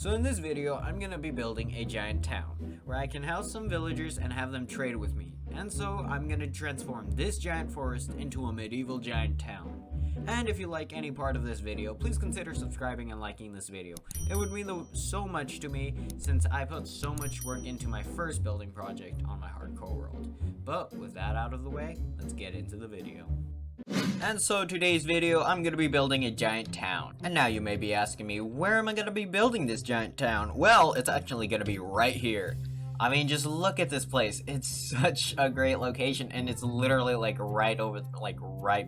So in this video, I'm gonna be building a giant town, where I can house some villagers and have them trade with me. And so I'm gonna transform this giant forest into a medieval giant town. And if you like any part of this video, please consider subscribing and liking this video. It would mean so much to me, since I put so much work into my first building project on my hardcore world. But with that out of the way, let's get into the video. And so today's video, I'm going to be building a giant town. And now you may be asking me, where am I going to be building this giant town? Well, it's actually going to be right here. I mean, just look at this place. It's such a great location, and it's literally like right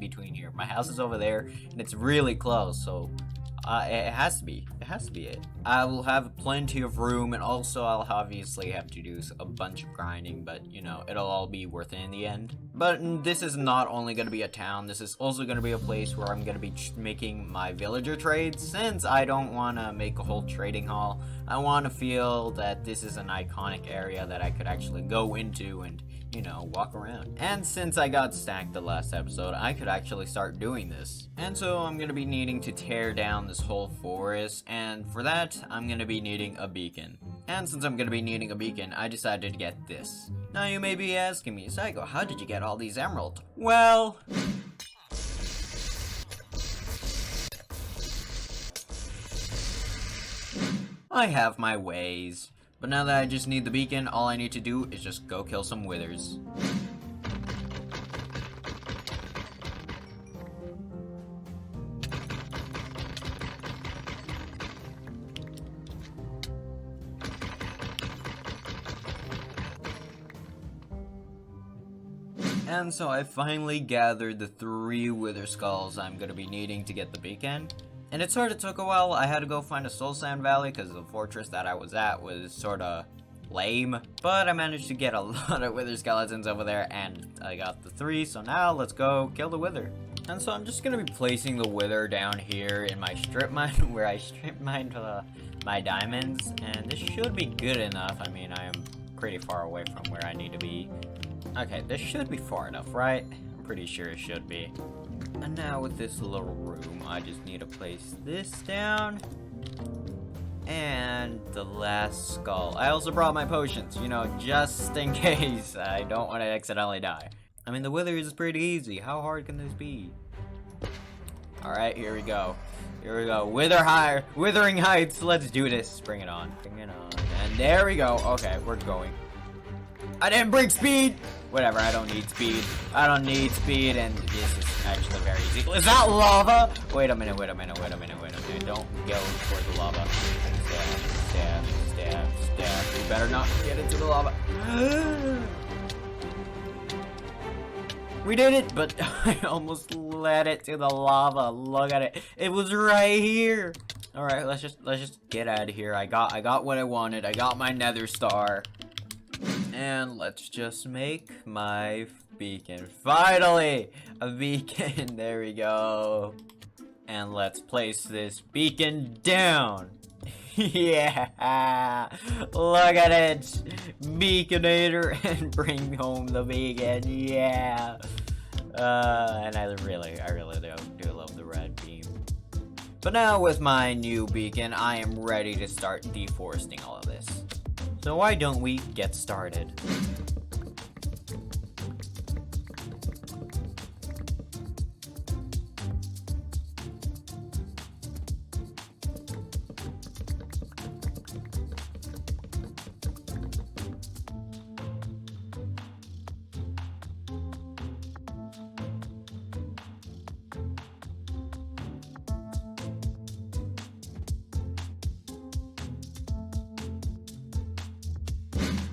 between here. My house is over there, and it's really close, so it has to be it. I will have plenty of room, and also I'll obviously have to do a bunch of grinding, but you know, it'll all be worth it in the end. But this is not only going to be a town, this is also going to be a place where I'm going to be making my villager trades, since I don't want to make a whole trading hall. I want to feel that this is an iconic area that I could actually go into and, you know, walk around. And since I got stacked the last episode, I could actually start doing this. And so I'm going to be needing to tear down this whole forest, and for that, I'm going to be needing a beacon. And since I'm going to be needing a beacon, I decided to get this. Now you may be asking me, Psycho, how did you get all these emeralds? Well, I have my ways. But now that I just need the beacon, all I need to do is just go kill some withers. And so I finally gathered the 3 wither skulls I'm going to be needing to get the beacon. And it sort of took a while. I had to go find a soul sand valley because the fortress that I was at was sort of lame. But I managed to get a lot of wither skeletons over there, and I got the 3, so now let's go kill the wither. And so I'm just going to be placing the wither down here in my strip mine where I strip mined my diamonds. And this should be good enough. I mean, I am pretty far away from where I need to be. Okay, this should be far enough, right? I'm pretty sure it should be. And now with this little room, I just need to place this down. And the last skull. I also brought my potions, you know, just in case I don't want to accidentally die. I mean, the wither is pretty easy. How hard can this be? Alright, here we go. Here we go. Withering heights. Let's do this. Bring it on. Bring it on. And there we go. Okay, we're going. I didn't bring speed! Whatever, I don't need speed. I don't need speed, and this is actually very easy. Is that lava? Wait a minute. Don't go toward the lava. Stab. You better not get into the lava. We did it, but I almost led it to the lava. Look at it. It was right here. Alright, let's just get out of here. I got what I wanted. I got my nether star. And let's just make my beacon. Finally! A beacon. There we go. And let's place this beacon down. Yeah! Look at it! Beaconator, and bring home the beacon. Yeah! And I really do love the red beam. But now with my new beacon, I am ready to start deforesting all of this. So why don't we get started?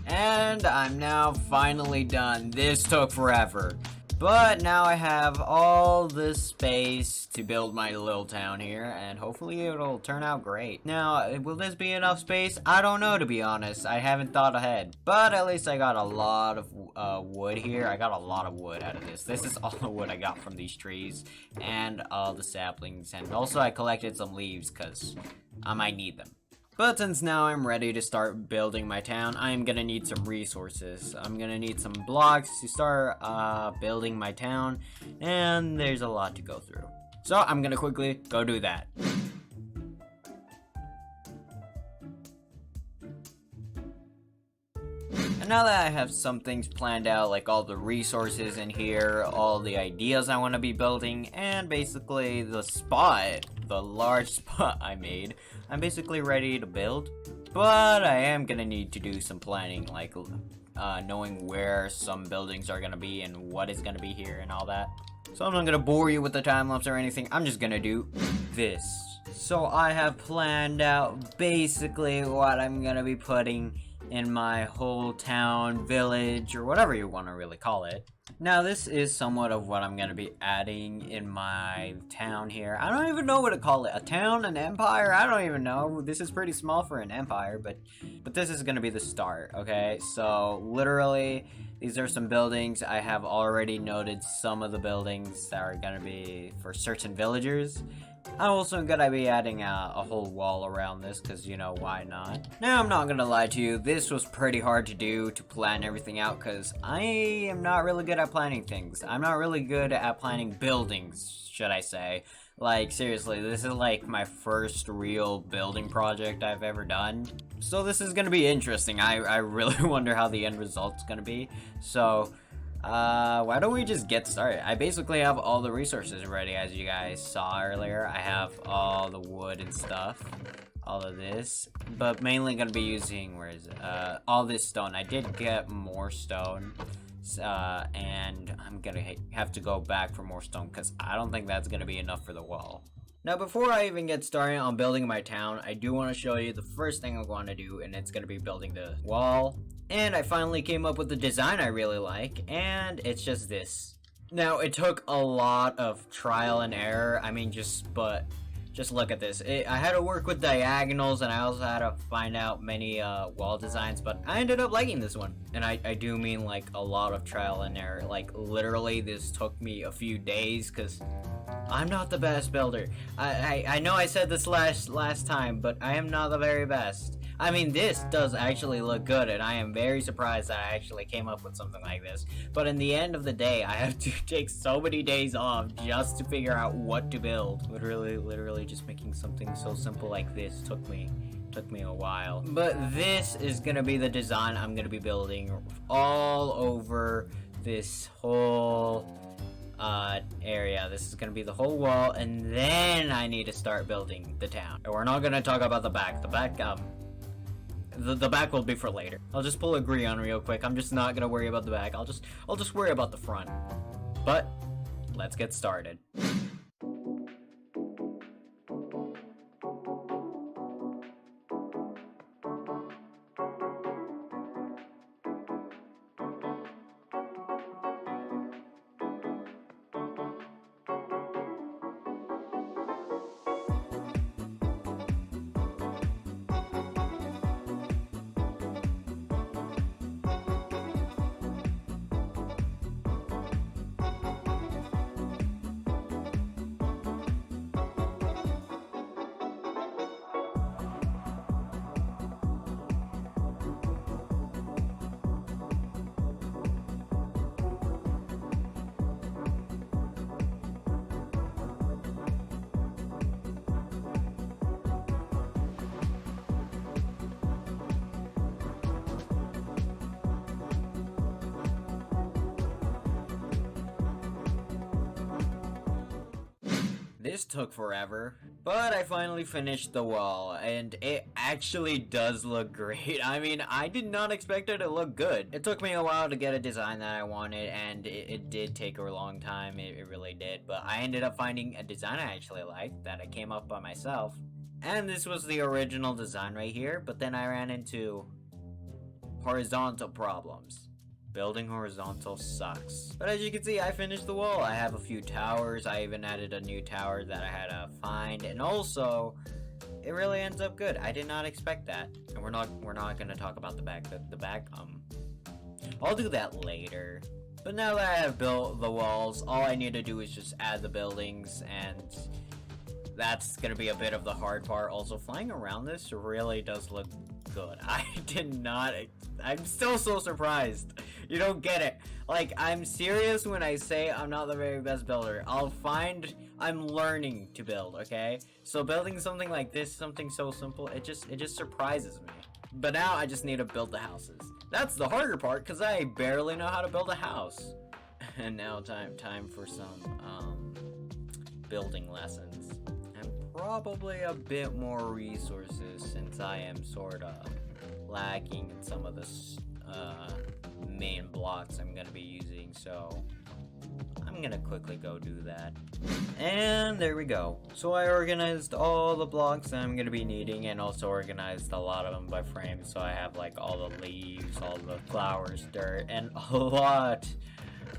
And I'm now finally done. This took forever. But now I have all this space to build my little town here, and hopefully it'll turn out great. Now, will this be enough space? I don't know, to be honest. I haven't thought ahead. But at least I got a lot of wood here. I got a lot of wood out of this. This is all the wood I got from these trees and all the saplings. And also I collected some leaves because I might need them. But since now I'm ready to start building my town, I'm gonna need some resources. I'm gonna need some blocks to start building my town, and there's a lot to go through. So I'm gonna quickly go do that. And now that I have some things planned out, like all the resources in here, all the ideas I want to be building, and basically the spot, the large spot I made, I'm basically ready to build. But I am gonna need to do some planning, like knowing where some buildings are gonna be and what is gonna be here and all that. So I'm not gonna bore you with the time lapse or anything, I'm just gonna do this. So I have planned out basically what I'm gonna be putting in my whole town, village, or whatever you want to really call it. Now this is somewhat of what I'm going to be adding in my town here. I don't even know what to call it. A town? An empire? I don't even know. This is pretty small for an empire, but this is going to be the start, okay? So literally, these are some buildings. I have already noted some of the buildings that are going to be for certain villagers. I'm also gonna be adding a whole wall around this, because, you know, why not? Now, I'm not gonna lie to you, this was pretty hard to do, to plan everything out, because I am not really good at planning things. I'm not really good at planning buildings, should I say. Like, seriously, this is like my first real building project I've ever done. So this is gonna be interesting. I really wonder how the end result's gonna be. So, why don't we just get started? I basically have all the resources ready, as you guys saw earlier. I have all the wood and stuff, all of this, but mainly gonna be using, where is it? All this stone. I did get more stone, and I'm gonna have to go back for more stone, because I don't think that's gonna be enough for the wall. Now, before I even get started on building my town, I do want to show you the first thing I'm going to do, and it's going to be building the wall. And I finally came up with a design I really like, and it's just this. Now, it took a lot of trial and error. I mean, just look at this. I had to work with diagonals, and I also had to find out many wall designs, but I ended up liking this one. And I do mean, like, a lot of trial and error. Like, literally, this took me a few days, because I'm not the best builder. I know I said this last time, but I am not the very best. I mean, this does actually look good, and I am very surprised that I actually came up with something like this. But in the end of the day, I have to take so many days off just to figure out what to build. Literally just making something so simple like this took me a while. But this is gonna be the design I'm gonna be building all over this whole area. This is gonna be the whole wall, and then I need to start building the town. And we're not gonna talk about the back. The back will be for later. I'll just pull a Gree on real quick. I'm just not gonna worry about the back. I'll just worry about the front. But let's get started. This took forever, but I finally finished the wall, and it actually does look great. I mean, I did not expect it to look good. It took me a while to get a design that I wanted, and it did take a long time, it really did, but I ended up finding a design I actually liked that I came up by myself. And this was the original design right here, but then I ran into horizontal problems. Building horizontal sucks. But as you can see, I finished the wall. I have a few towers. I even added a new tower that I had to find. And also, it really ends up good. I did not expect that. And we're not gonna talk about the back. The back, I'll do that later. But now that I have built the walls, all I need to do is just add the buildings, and that's gonna be a bit of the hard part. Also, flying around this really does look good. I'm still so surprised. You don't get it. Like, I'm serious when I say I'm not the very best builder. I'm learning to build, okay? So building something like this, something so simple, it just surprises me. But now I just need to build the houses. That's the harder part, because I barely know how to build a house. And now time for some building lessons. And probably a bit more resources, since I am sort of lacking in some of the main blocks I'm going to be using. So I'm gonna quickly go do that. And there we go. So I organized all the blocks that I'm gonna be needing, and also organized a lot of them by frame. So I have like all the leaves, all the flowers, dirt, and a lot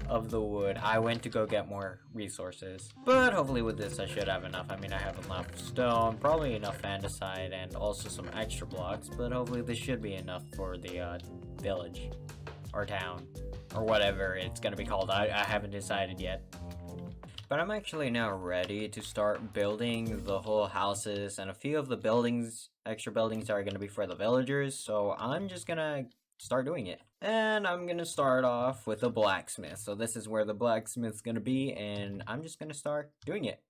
of the wood. I went to go get more resources, but hopefully with this I should have enough. I mean, I have enough stone, probably enough andesite, and also some extra blocks, but hopefully this should be enough for the village or town or whatever it's gonna be called. I haven't decided yet. But I'm actually now ready to start building the whole houses, and a few of the buildings, extra buildings, are gonna be for the villagers, so I'm just gonna start doing it. And I'm gonna start off with a blacksmith. So this is where the blacksmith's gonna be, and I'm just gonna start doing it.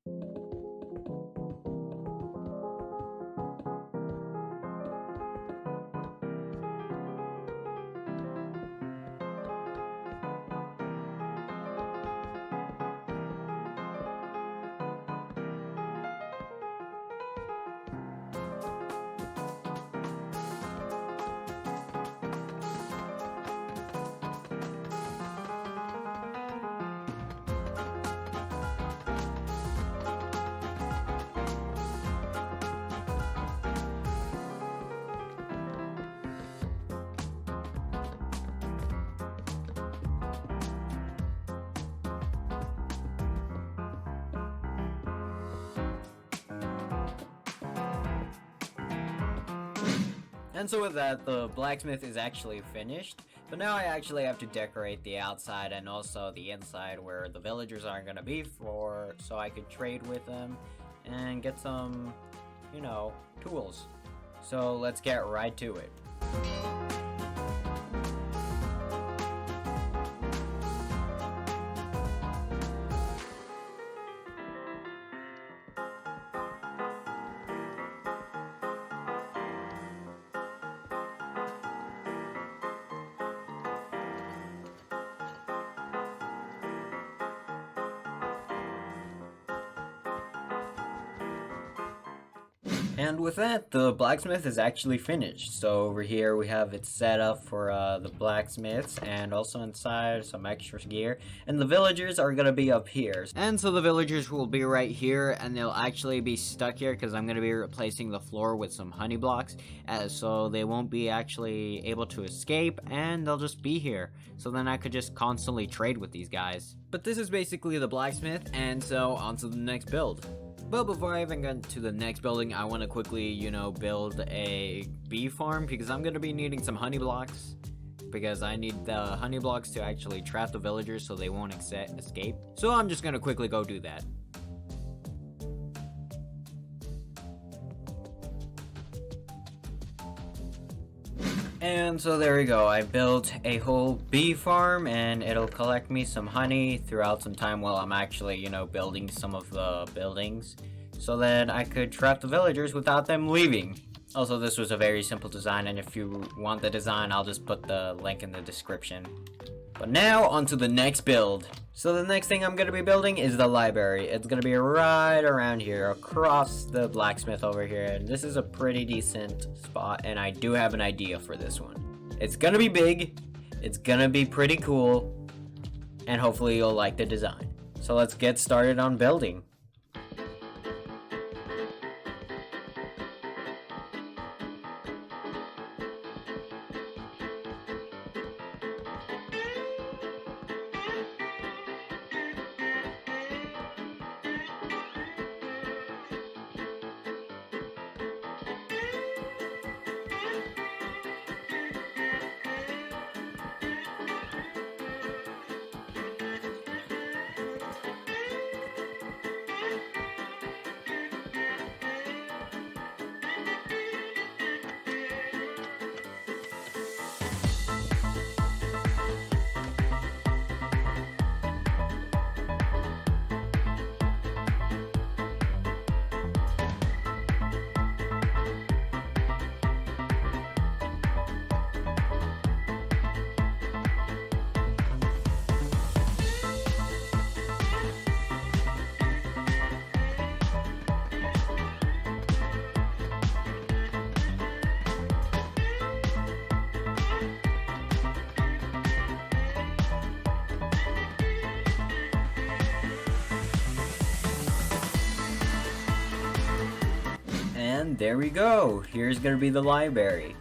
And so with that, the blacksmith is actually finished, but now I actually have to decorate the outside and also the inside where the villagers aren't gonna be, so I could trade with them and get some, tools. So let's get right to it. And with that, the blacksmith is actually finished. So over here we have it set up for the blacksmiths, and also inside some extra gear. And the villagers are gonna be up here. And so the villagers will be right here, and they'll actually be stuck here because I'm gonna be replacing the floor with some honey blocks, so they won't be actually able to escape, and they'll just be here. So then I could just constantly trade with these guys. But this is basically the blacksmith, and so on to the next build. But before I even get to the next building, I want to quickly, build a bee farm, because I'm going to be needing some honey blocks, because I need the honey blocks to actually trap the villagers so they won't escape. So I'm just going to quickly go do that. And so there we go, I built a whole bee farm, and it'll collect me some honey throughout some time while I'm actually, building some of the buildings, so that I could trap the villagers without them leaving. Also, this was a very simple design, and if you want the design, I'll just put the link in the description. But now, on to the next build. So the next thing I'm going to be building is the library. It's going to be right around here, across the blacksmith over here. And this is a pretty decent spot, and I do have an idea for this one. It's going to be big, it's going to be pretty cool, and hopefully you'll like the design. So let's get started on building. And there we go. Here's gonna be the library.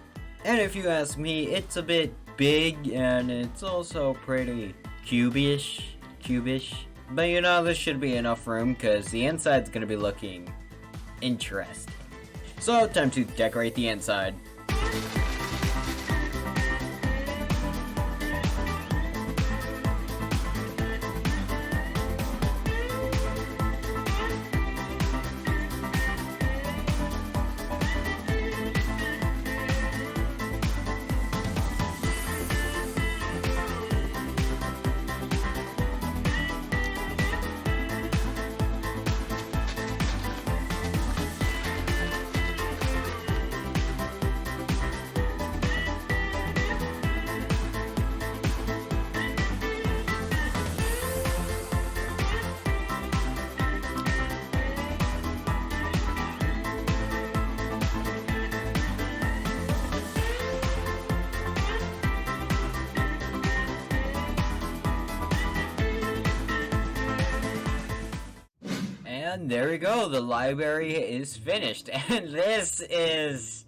And if you ask me, it's a bit big and it's also pretty cubish. But you know, this should be enough room because the inside's gonna be looking interesting. So, time to decorate the inside. And there we go, the library is finished, and this is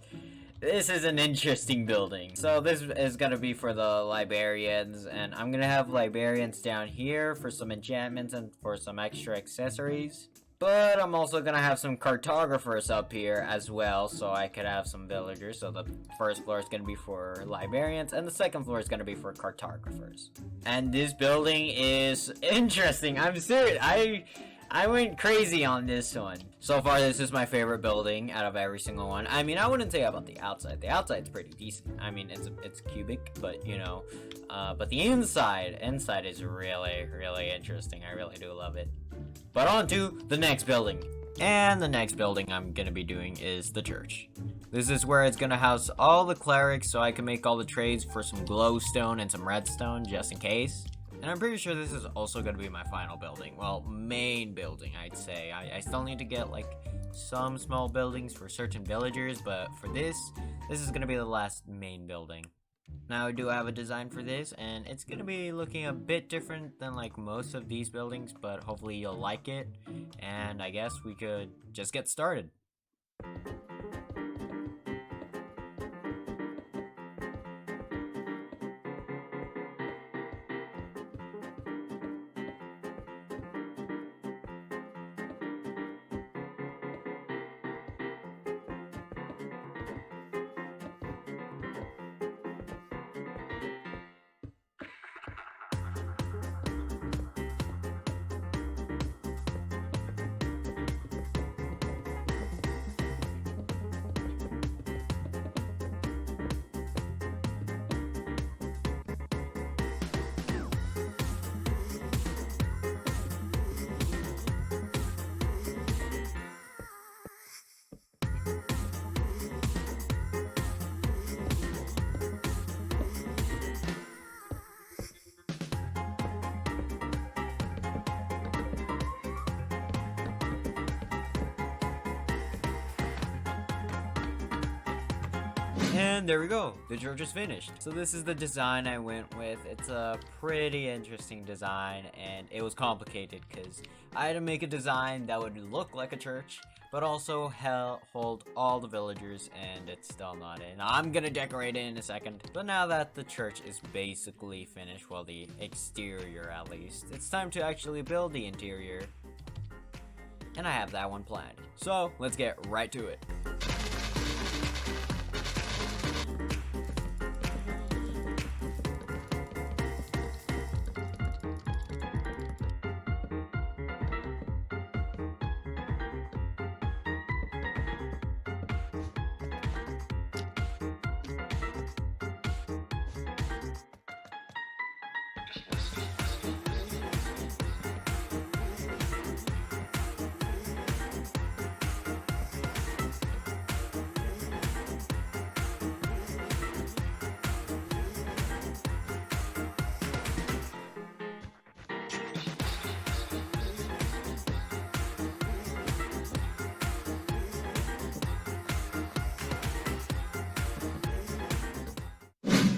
an interesting building. So this is gonna be for the librarians, and I'm gonna have librarians down here for some enchantments and for some extra accessories. But I'm also gonna have some cartographers up here as well, so I could have some villagers. So the first floor is gonna be for librarians, and the second floor is gonna be for cartographers. And this building is interesting. I'm serious. I went crazy on this one. So far, this is my favorite building out of every single one. I mean, I wouldn't say about the outside. The outside's pretty decent. I mean, it's cubic, but you know, but the inside is really interesting. I really do love it. But on to the next building. And the next building I'm gonna be doing is the church. This is where it's gonna house all the clerics, so I can make all the trades for some glowstone and some redstone, just in case. And I'm pretty sure this is also going to be my final building. Well, main building, I'd say. I still need to get, like, some small buildings for certain villagers, but for this is going to be the last main building. Now, I do have a design for this, and it's going to be looking a bit different than, like, most of these buildings, but hopefully you'll like it. And I guess we could just get started. And there we go, the church is finished. So this is the design I went with. It's a pretty interesting design, and it was complicated because I had to make a design that would look like a church, but also hold all the villagers, and it's still not in. I'm gonna decorate it in a second. But now that the church is basically finished, well, the exterior at least, it's time to actually build the interior. And I have that one planned. So let's get right to it.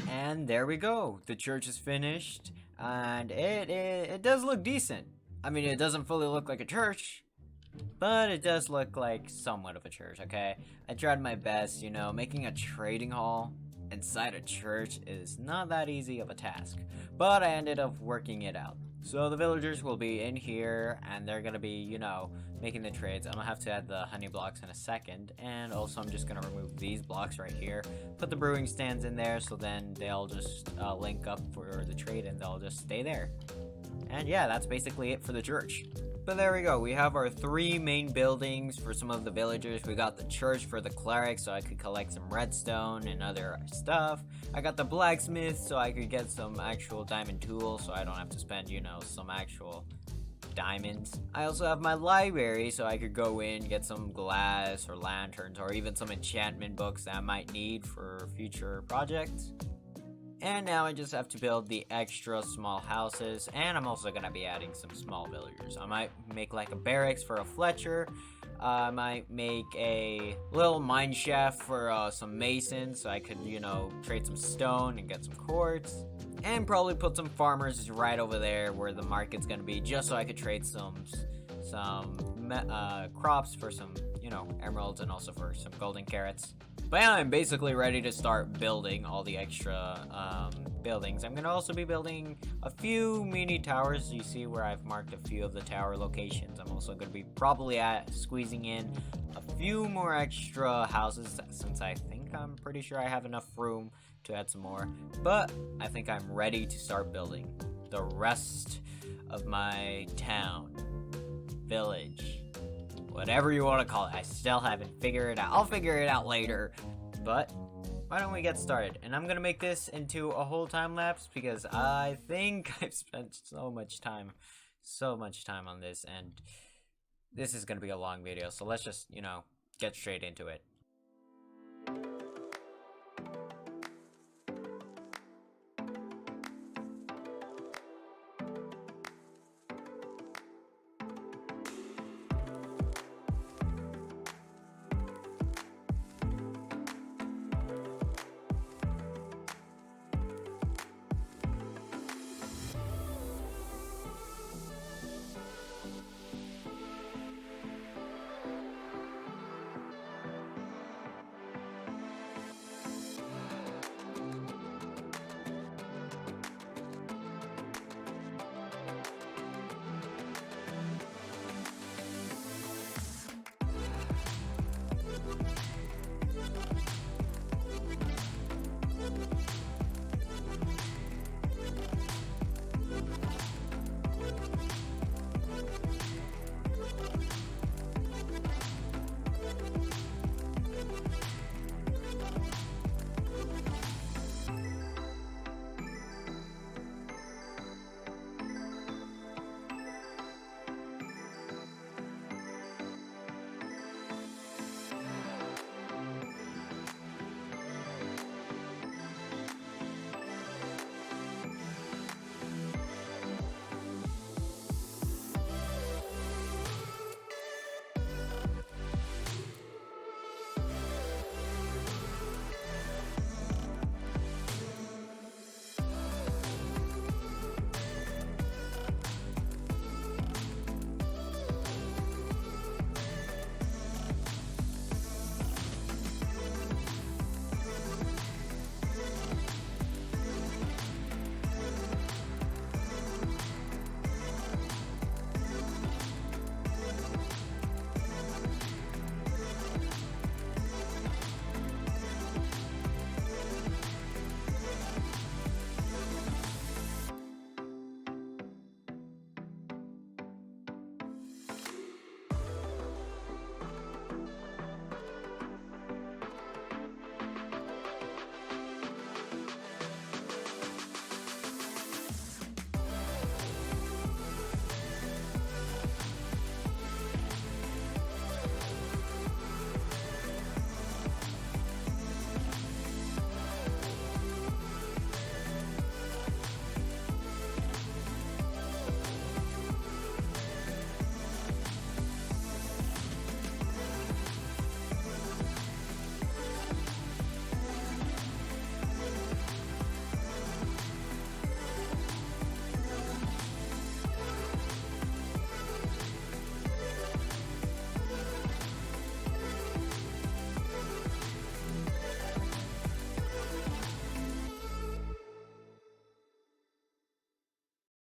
And there we go. The church is finished, and it does look decent. I mean, it doesn't fully look like a church, But it does look like somewhat of a church, okay? I tried my best, you know, making a trading hall inside a church is not that easy of a task. But I ended up working it out. So the villagers will be in here, and they're gonna be, you know, making the trades. I'm gonna have to add the honey blocks in a second, and also I'm just gonna remove these blocks right here, put the brewing stands in there, so then they'll just link up for the trade, and they'll just stay there. And yeah, that's basically it for the church. But there we go, we have our 3 main buildings for some of the villagers. We got the church for the cleric, so I could collect some redstone and other stuff. I got the blacksmith, so I could get some actual diamond tools, so I don't have to spend, you know, some actual diamonds. I also have my library, so I could go in, get some glass or lanterns, or even some enchantment books that I might need for future projects. And now I just have to build the extra small houses, and I'm also gonna be adding some small villagers. I might make like a barracks for a Fletcher. I might make a little mine shaft for some masons, so I could, you know, trade some stone and get some quartz. And probably put some farmers right over there where the market's gonna be, just so I could trade some crops for some, you know, emeralds, and also for some golden carrots. But yeah, I'm basically ready to start building all the extra buildings. I'm gonna also be building a few mini towers. You see where I've marked a few of the tower locations. I'm also gonna be probably squeezing in a few more extra houses, since I'm pretty sure I have enough room to add some more. But I think I'm ready to start building the rest of my town, village, whatever you want to call it. I still haven't figured it out. I'll figure it out later. But why don't we get started? And I'm gonna make this into a whole time lapse, because I think I've spent so much time on this, and this is gonna be a long video. So let's just, you know, get straight into it.